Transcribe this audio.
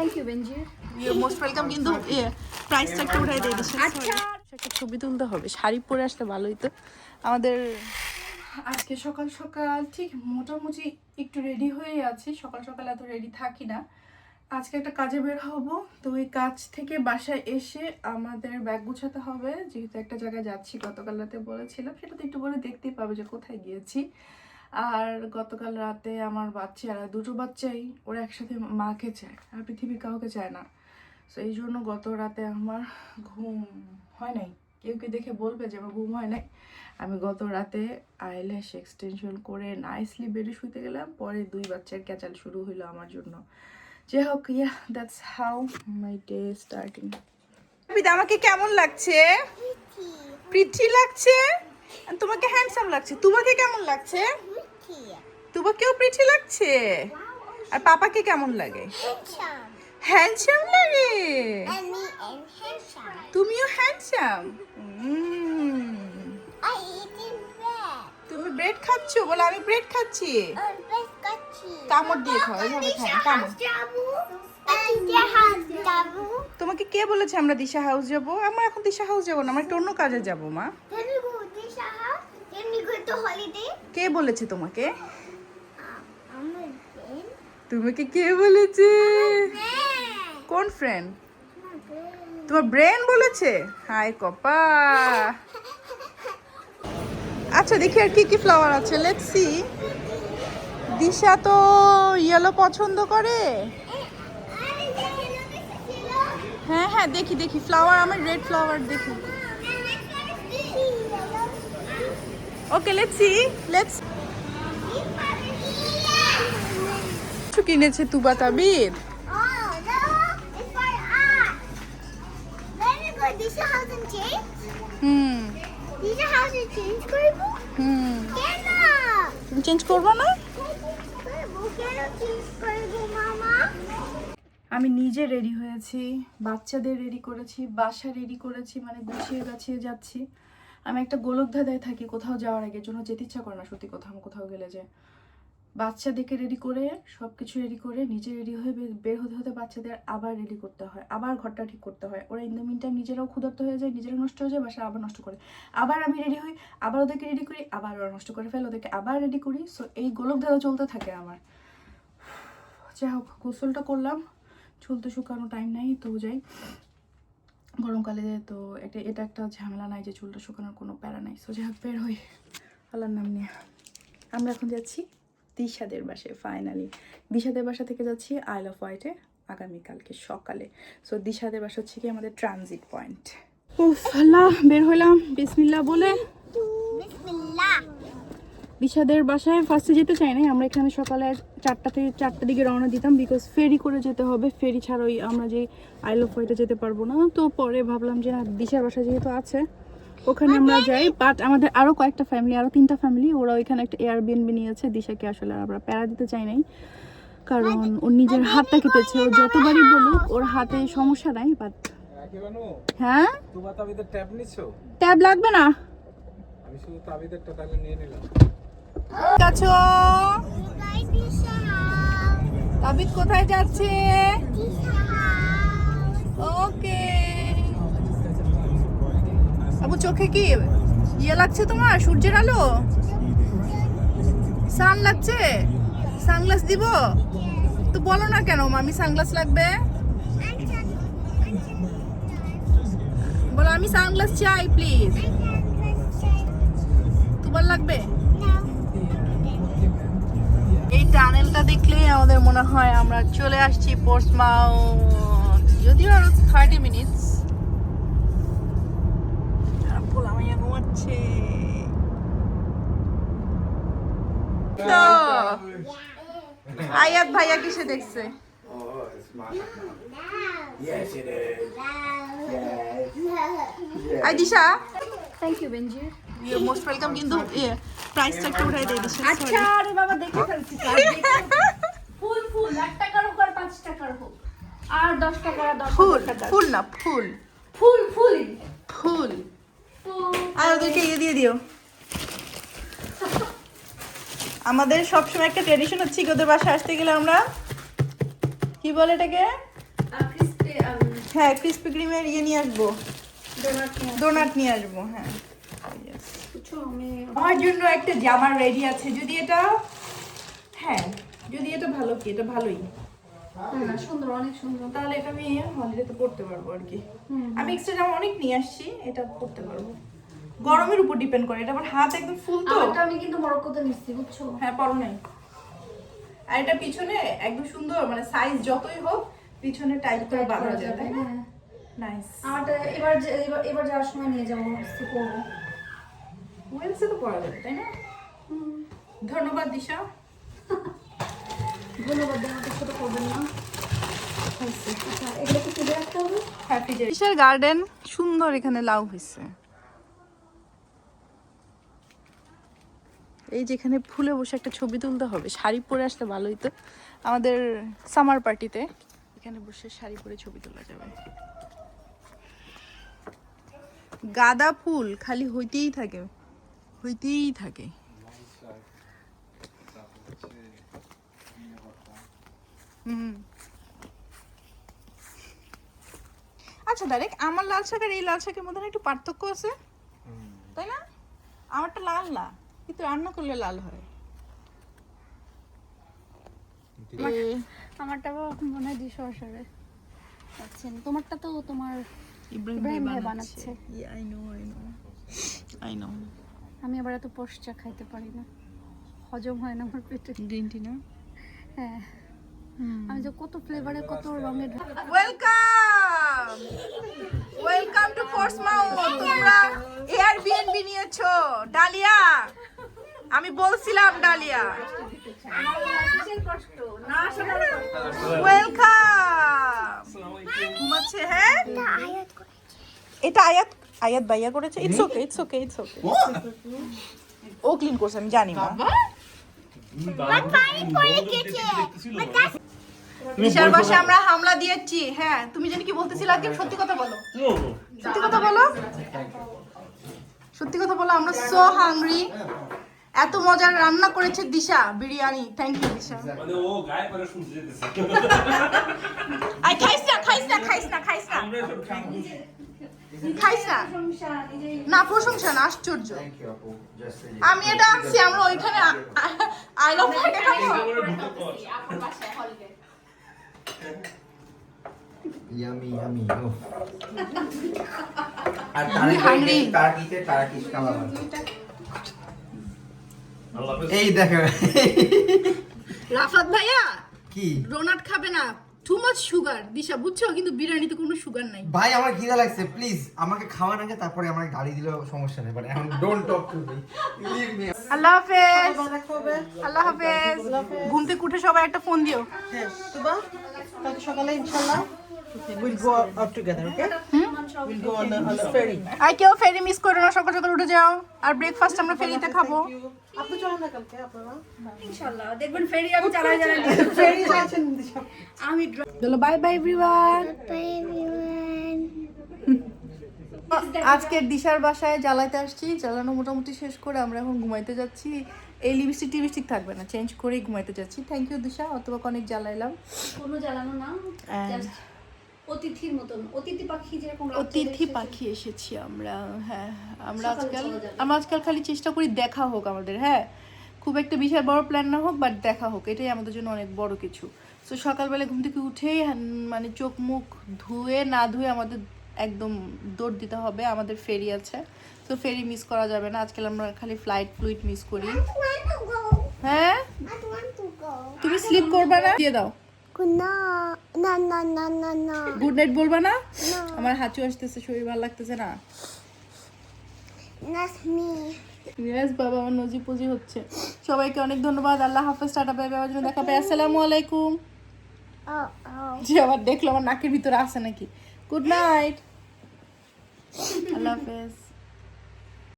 Thank you বেঞ্জি। You most welcome. কিন্তু প্রাইসটা একটু উঠাই দিয়ে দিচ্ছি। আচ্ছা, একটা ছবি তুলতে হবে, শাড়ি পরে আসলে ভালোই তো। আমাদের আজকে সকাল সকাল ঠিক মোটামুটি একটু রেডি হয়ে আছি। সকাল সকাল এত রেডি থাকি না। আজকে একটা কাজে বের হব, তো ওই কাজ থেকে বাসায় এসে আমাদের ব্যাগ গুছাতে হবে, যেহেতু একটা জায়গায় যাচ্ছি। গতকাল রাতে বলেছিলাম, সেটা তো একটু পরে দেখতেই পাবে যে কোথায় গিয়েছি। আর গতকাল রাতে আমার বাচ্চারা, দুটো বাচ্চাই ওরা একসাথে মাকে চায়, আর পৃথিবীর কাউকে চায় না। তো এই জন্য গত রাতে আমার ঘুম হয় নাই। কেউ কি দেখে বলবে যে আমার ঘুম হয় নাই। আমি গত রাতে আইল্যাশ এক্সটেনশন করে নাইসলি বেডে শুতে গেলাম, পরে দুই বাচ্চার ক্যাচাল শুরু হইলো আমার জন্য। যে হোক, yeah that's how my day starting. আমাকে কেমন লাগছে? প্রিটি লাগছে। আর তোমাকে হ্যান্ডসাম লাগছে। তোমাকে কেমন লাগছে? তোমাকেও প্রিটি লাগছে। আর পাপাকে কেমন লাগে? হ্যান্ডসাম লাগে। তুমিও হ্যান্ডসাম। তুমি ব্রেড খাচ্ছো? বলো আমি ব্রেড খাচ্ছি। কামড় দিয়ে খাও, এইভাবে খাও কামড়। তোমাকে কে বলেছে আমরা দিশা হাউস যাবো? আমরা এখন দিশা হাউস যাবো না, আমরা একটা অন্য কাজে যাবো মা। কে বলেছে তোমাকে? তোমাকে কে বলেছে? কোন ফ্রেন্ড? তোমার ব্রেন বলেছে? হাই কপা। আচ্ছা দেখি আর কি কি ফ্লাওয়ার আছে, লেটস সি। দিশা তো ইয়েলো পছন্দ করে। হ্যাঁ হ্যাঁ দেখি দেখি ফ্লাওয়ার, আমার রেড ফ্লাওয়ার দেখি। Okay let's see, let's. কিছু কিনেছে তুবা তাবির। হুম হুম, তুমি চেঞ্জ করবো না? আমি নিজে রেডি হয়েছি, বাচ্চাদের রেডি করেছি, বাসা রেডি করেছি, মানে গুছিয়ে গাছিয়ে যাচ্ছি। আমি একটা গোলকধাঁধায় থাকি কোথাও যাওয়ার আগে, জন্য যেতে ইচ্ছা করে না সত্যি কথা। আমি কোথাও গেলে যে বাচ্চাদেরকে রেডি করে সব কিছু রেডি করে নিজে রেডি হয়ে বের হতে হতে বাচ্চাদের আবার রেডি করতে হয়, আবার ঘরটা ঠিক করতে হয়। ওরা ইন দ্য মিন টাইম নিজেরাও ক্ষুধার্ত হয়ে যায়, নিজেরা নষ্ট হয়ে যায়, বাসা আবার নষ্ট করে। আবার আমি রেডি হই, আবার ওদেরকে রেডি করি, আবার ওরা নষ্ট করে ফেলে, ওদেরকে আবার রেডি করি। সো এই গোলকধাঁধা চলতে থাকে আমার। যাই হোক, গোসলটা করলাম, চুল তো শুকানো টাইম নাই, তো যাই। গরমকালে তো এটা একটা ঝামেলা নাই যে চুলটা শুকানোর কোনো প্যারা নাই। সো যাই হোক, বের হই আল্লাহর নাম নিয়ে। আমরা এখন যাচ্ছি দিশাদের বাসায়। ফাইনালি দিশাদের বাসা থেকে যাচ্ছি আইল অফ হোয়াইটে আগামীকালকে সকালে। সো দিশাদের বাসা হচ্ছে কি আমাদের ট্রানজিট পয়েন্ট। উফ আল্লাহ, বের হইলাম বিসমিল্লাহ বলে। দিশাদের বাসায় ফার্স্টে যেতে চাই নাই, আমরা এখানে সকালে 4টার দিকে রওনা দিতাম, বিকজ ফেরি করে যেতে হবে। ফেরি ছাড়াই আমরা যে আইল অফ হোয়াইটে যেতে পারবো না। তো পরে ভাবলাম যে দিশার বাসা যেহেতু আছে ওখানে আমরা যাই। বাট আমাদের আরও কয়েকটা ফ্যামিলি, আরও 3টা ফ্যামিলি, ওরা ওইখানে একটা এয়ারবিএনবি নিয়েছে। দিশাকে আসলে আমরা প্যারা দিতে চাই নাই, কারণ ওর নিজের হাতটা কেটেছে। ও যতবারই বলুক ওর হাতে সমস্যা নাই, বাট হ্যাঁ ট্যাব লাগবে না। তাবিদ কোথায় যাচ্ছে? ওকে আবু, চোখে কি ইয়ে লাগছে তোমার? সূর্যের আলো, সান লাগছে? সানগ্লাস দিব তো বলো না কেন মামি সানগ্লাস লাগবে? বলো আমি সানগ্লাস চাই প্লিজ। তোমার লাগবে? এই টানেলটা দেখলেই আমাদের মনে হয় আমরা চলে আসছি পোর্টসমাউথ, যদিও আরো 30 মিনিটস। ঘুমাচ্ছে তো আয়াত ভাইয়া কিসে দেখছে? আই দিশা, থ্যাংক ইউ বেঞ্জি। You most welcome. কিন্তু প্রাইসটা একটু উঠাই দিয়ে দিচ্ছি। আচ্ছা রে বাবা, দেখে ফেলছি। ফুল ফুল 1 টাকার হোক আর 5 টাকার হোক আর 10 টাকা, 10 ফুল টাকা। ফুল না ফুল ফুল ফুল ফুল। আর ওদেরকে ইয়ে দিয়ে দিও। আমাদের সবসময় একটা ট্রেডিশন হচ্ছে কি, ওদের বাসায় আসতে গেলে আমরা কি বলে এটাকে, ক্রিস্পি হ্যাঁ ক্রিস্পি ক্রিমের ইয়ে নিয়ে আসবো, ডোনাট নিয়ে আসবো। হ্যাঁ Yes. কিছু আমি আমার জন্য একটা জামা রেডি আছে, যদি এটা, হ্যাঁ যদি এটা ভালো, কি এটা ভালোই, না সুন্দর, অনেক সুন্দর। তাহলে এটা আমি হলিডেতে পড়তে পারবো আর কি। আমি এক্সট্রা জামা অনেক নিয়ে আসছি, এটা পড়তে পারবো। গরমের উপর ডিপেন্ড করে, এটা আমার হাত একদম ফুল তো। আমারটা আমি কিন্তু মরক্কোতে নিচ্ছি, বুঝছো? হ্যাঁ পরো নাই। আর এটা পিছনে একদম সুন্দর, মানে সাইজ যতই হোক পিছনে টাইট করে বাঁধা যায়, তাই না? হ্যাঁ। নাইস। আমারটা এবার যাওয়ার সময় নিয়ে যাবো, ভাবছি পরবো। ওয়েলসে তো পরা যাবে, তাই না? ধন্যবাদ দিশা। ধন্যবাদ, আমাকে ছোট করবেন না। আচ্ছা, এগুলো কি ফ্রিজে রাখতে হবে? হ্যাঁ ফ্রিজে। দিশার গার্ডেন সুন্দর, এখানে লাউ হয়েছে। এই যেখানে ফুলে বসে একটা ছবি তুলতে হবে, শাড়ি পরে আসলে ভালো হতো। আমাদের সামার পার্টিতে এখানে বসে শাড়ি পরে ছবি তোলা যাবে। গাঁদা ফুল খালি হইতেই থাকে, হইতেই থাকে। হুম। আচ্ছা ডাইরেক্ট আমার লাল শাক আর এই লাল শাকের মধ্যে না একটু পার্থক্য আছে, তাই না? আমারটা লাল না, কিন্তু রান্না করলে লাল হয়। আমারটা মনে হয় ডিশওয়াশারে আচ্ছা, তোমারটা তো তোমার ইব্রাহিম ইব্রাহিম ভাই ভাই বানাচ্ছে। বানাচ্ছে। I know. আমি আবার এত পোস্ট খাইতে পারি না, হজম হয় না আমার পেটে। গ্রিন টি না? হ্যাঁ, আমি যে কত ফ্লেভারে কত রঙের ওয়েলকাম টু ফোর্সমাউথ। তোমরা এয়ারবিএনবি নিয়েছো ডালিয়া, আমি বলছিলাম ডালিয়া। ওয়েলকাম। ঘুমাচ্ছে? হ্যাঁ এটা আয়াত, আয়াত ভাইয়া করেছে। It's okay, it's okay, it's okay. ও ক্লিন করছে, আমি জানি মা। বিশাল বাসায় আমরা হামলা দিয়েছি। হ্যাঁ তুমি জানি কি বলতেছিলে আগে, সত্যি কথা বলো, সত্যি কথা বলো, সত্যি কথা বলো। আমরা সো হাংরি, এত মজার রান্না করেছে দিশা, বিরিয়ানি। থ্যাংক ইউ দিশা। মানে ও গায়ে পরে শুনতে যেতেছে। আই খাইস না, খাইস না, খাইস না, খাইস না, আমরা সব খাবো। খাইস না। না প্রশংসা না, আশ্চর্য। আমি এটা আনছি, আমরা ওইখানে আই লাভ খাইতে খাবো। Yummy, yummy. Oh. আর hungry. টার্কিশ কাবাব। আল্লাহ হাফেজ। এই দেখো রাফাত ভাইয়া কি ডোনাট খাবে না, টু মাচ সুগার দিশা, বুঝছো? কিন্তু বিরিয়ানিতে কোনো সুগার নাই। ভাই, আমার খিদা লাগছে, প্লিজ আমাকে খাওয়ান আগে, তারপরে আমাকে গাড়ি দিলেও সমস্যা নেই, বাট এখন don't talk to me, leave me. আল্লাহ হাফেজ। আল্লাহ হাফেজ। ঘুম থেকে উঠে সবাই একটা ফোন দিও। কালকে সকালে ইনশাআল্লাহ we'll go out together, okay? We'll go on the ferry. আর কেউ ফেরি মিস করো না, সকাল সকাল উঠে যাও। আর ব্রেকফাস্ট আমরা ফেরিতে খাবো। আপনি চলেন না কালকে আপনারা? ইনশাআল্লাহ দেখবেন ফেরি আমি চালাই চালাই ফেরি যাচ্ছেন দিশা। আমি চলো বাই বাই এভরিওয়ান। আজকে দিশার বাসায় জ্বালাইতে আসছি, জ্বালানো মোটামুটি শেষ করে আমরা এখন ঘুমাইতে যাচ্ছি। এই লিপস্টিক টিপস্টিক থাকবে না, চেঞ্জ করেই ঘুমাইতে যাচ্ছি। থ্যাংক ইউ দিশা, অথবা অনেক জ্বালাইলাম। কোনো জ্বালানো না, And- just অতিথির মতন, অতিথি পাখি যেরকম রাত্রে অতিথি এসেছে। পাখি এসেছি আমরা। হ্যাঁ আমরা সকালে আজকাল চলে যাবে। আমরা আজকাল খালি চেষ্টা করি দেখা হোক আমাদের। হ্যাঁ খুব একটা বিশাল বড় প্ল্যান না হোক, বাট দেখা হোক, এটাই আমাদের জন্য অনেক বড় কিছু। তো সকালবেলা ঘুম থেকে উঠেই মানে চোখ মুখ ধুয়ে না ধুয়ে আমাদের একদম দৌড় দিতে হবে। আমাদের ফেরি আছে, তো ফেরি মিস করা যাবে না। আজকাল আমরা খালি ফ্লাইট ফ্লুইট মিস করি। হ্যাঁ তুমি স্লিপ করবা না? দিয়ে দাও। গুড নাইট বলবা না? আমার হাঁচু আসতেছে, শরীর ভালো লাগতেছে না। ইয়েস বাবা, আমার নজি পুজি হচ্ছে। সবাইকে অনেক ধন্যবাদ। আল্লাহ হাফেজ, টাটা বাই বাই। জন্য দেখা পাই। আসসালামু আলাইকুম। যে আবার দেখলো আমার নাকের ভিতরে আছে নাকি। গুড নাইট, আল্লাহ হাফেজ।